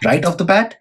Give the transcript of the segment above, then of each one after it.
Right off the bat,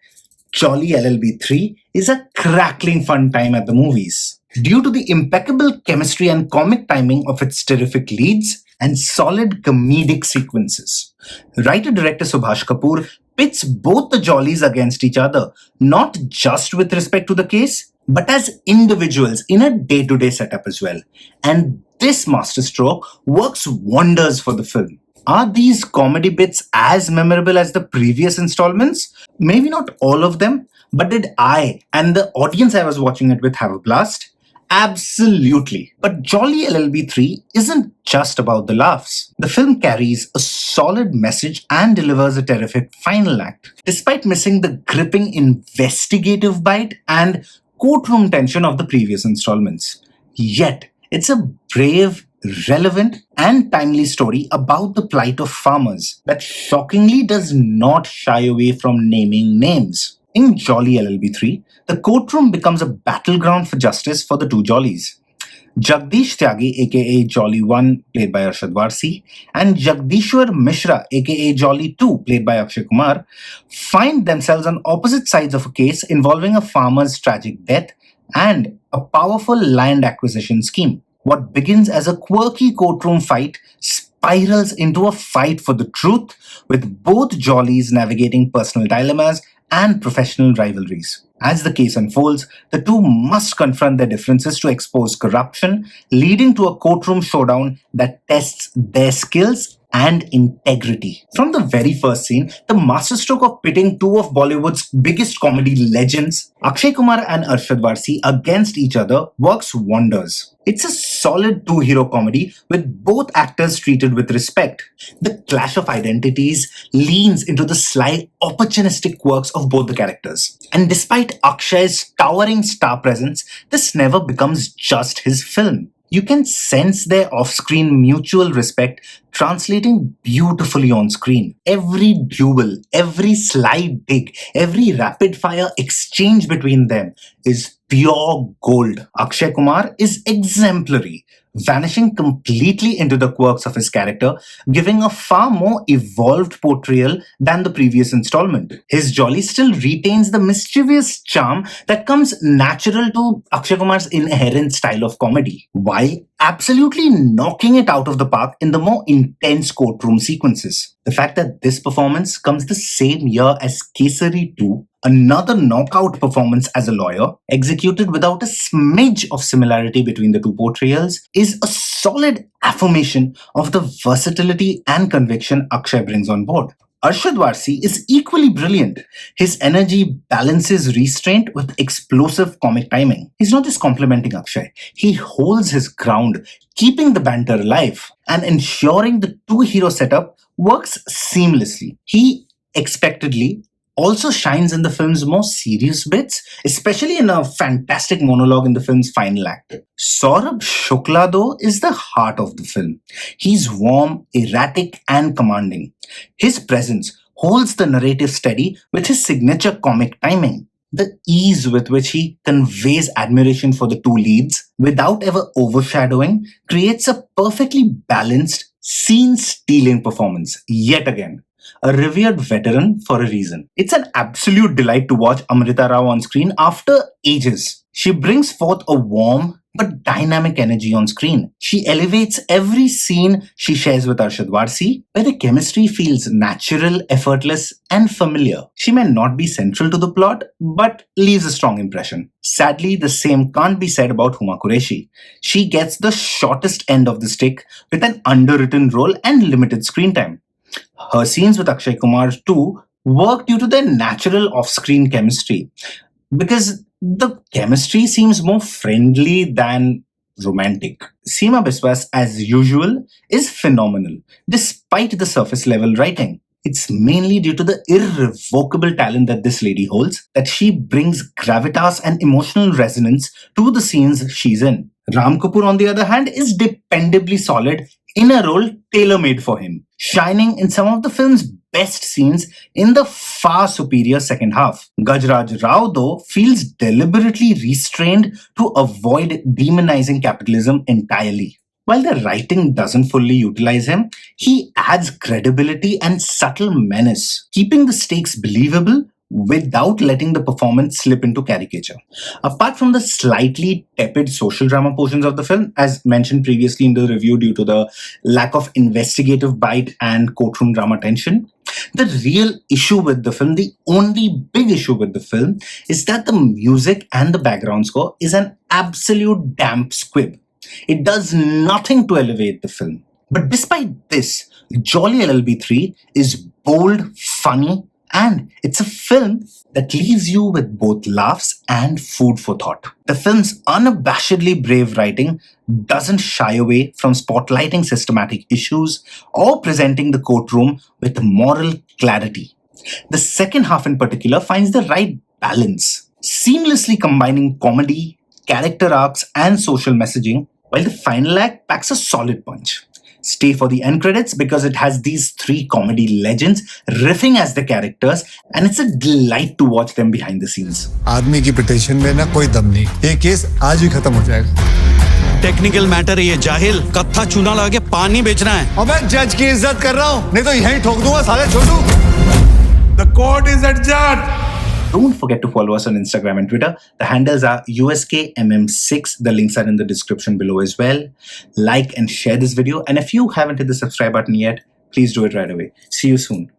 Jolly LLB 3 is a crackling fun time at the movies. Due to the impeccable chemistry and comic timing of its terrific leads and solid comedic sequences. Writer-director Subhash Kapoor pits both the Jollies against each other, not just with respect to the case, but as individuals in a day-to-day setup as well. And this masterstroke works wonders for the film. Are these comedy bits as memorable as the previous installments? Maybe not all of them, but did I and the audience I was watching it with have a blast? Absolutely. But Jolly LLB 3 isn't just about the laughs. The film carries a solid message and delivers a terrific final act. Despite missing the gripping investigative bite and courtroom tension of the previous installments. Yet, it's a brave, relevant, and timely story about the plight of farmers that shockingly does not shy away from naming names. In Jolly LLB 3, the courtroom becomes a battleground for justice for the two Jollies. Jagdish Tyagi aka Jolly 1 played by Arshad Warsi and Jagdishwar Mishra aka Jolly 2 played by Akshay Kumar find themselves on opposite sides of a case involving a farmer's tragic death and a powerful land acquisition scheme. What begins as a quirky courtroom fight spirals into a fight for the truth, with both Jollies navigating personal dilemmas and professional rivalries. As the case unfolds, the two must confront their differences to expose corruption, leading to a courtroom showdown that tests their skills and integrity. From the very first scene, the masterstroke of pitting two of Bollywood's biggest comedy legends, Akshay Kumar and Arshad Warsi, against each other works wonders. It's a solid two-hero comedy with both actors treated with respect. The clash of identities leans into the sly, opportunistic quirks of both the characters. And despite Akshay's towering star presence, this never becomes just his film. You can sense their off-screen mutual respect translating beautifully on screen. Every duel, every sly dig, every rapid-fire exchange between them is pure gold. Akshay Kumar is exemplary, vanishing completely into the quirks of his character, giving a far more evolved portrayal than the previous installment. His Jolly still retains the mischievous charm that comes natural to Akshay Kumar's inherent style of comedy, while absolutely knocking it out of the park in the more intense courtroom sequences. The fact that this performance comes the same year as Kesari 2, another knockout performance as a lawyer, executed without a smidge of similarity between the two portrayals, is a solid affirmation of the versatility and conviction Akshay brings on board. Arshad Warsi is equally brilliant. His energy balances restraint with explosive comic timing. He's not just complimenting Akshay, he holds his ground, keeping the banter alive and ensuring the two-hero setup works seamlessly. He expectedly also shines in the film's more serious bits, especially in a fantastic monologue in the film's final act. Saurabh Shukla, though, is the heart of the film. He's warm, erratic, and commanding. His presence holds the narrative steady with his signature comic timing. The ease with which he conveys admiration for the two leads without ever overshadowing creates a perfectly balanced, scene-stealing performance yet again. A revered veteran for a reason. It's an absolute delight to watch Amrita Rao on screen after ages. She brings forth a warm but dynamic energy on screen. She elevates every scene she shares with Arshad Warsi, where the chemistry feels natural, effortless, and familiar. She may not be central to the plot, but leaves a strong impression. Sadly, the same can't be said about Huma Qureshi. She gets the shortest end of the stick with an underwritten role and limited screen time. Her scenes with Akshay Kumar too work due to their natural off-screen chemistry, because the chemistry seems more friendly than romantic. Seema Biswas, as usual, is phenomenal, despite the surface-level writing. It's mainly due to the irrevocable talent that this lady holds that she brings gravitas and emotional resonance to the scenes she's in. Ram Kapoor, on the other hand, is dependably solid in a role tailor-made for him, shining in some of the film's best scenes in the far superior second half. Gajraj Rao, though, feels deliberately restrained to avoid demonizing capitalism entirely. While the writing doesn't fully utilize him, he adds credibility and subtle menace, keeping the stakes believable without letting the performance slip into caricature. Apart from the slightly tepid social drama portions of the film, as mentioned previously in the review due to the lack of investigative bite and courtroom drama tension, the real issue with the film, the only big issue with the film, is that the music and the background score is an absolute damp squib. It does nothing to elevate the film. But despite this, Jolly LLB 3 is bold, funny, and it's a film that leaves you with both laughs and food for thought. The film's unabashedly brave writing doesn't shy away from spotlighting systematic issues or presenting the courtroom with moral clarity. The second half in particular finds the right balance, seamlessly combining comedy, character arcs, and social messaging, while the final act packs a solid punch. Stay for the end credits because it has these three comedy legends riffing as the characters, and it's a delight to watch them behind the scenes. आदमी की petition में ना कोई दम नहीं, ये case आज ही खत्म हो जाएगा। टेक्निकल मैटर है ये, जाहिल कत्था चूना लगा के पानी बेचना है। और मैं जज की इज्जत कर रहा हूँ, नहीं तो यहीं ठोक दूंगा साले छोटू। The court is adjourned. Don't forget to follow us on Instagram and Twitter. The handles are USKMM6. The links are in the description below as well. Like and share this video. And if you haven't hit the subscribe button yet, please do it right away. See you soon.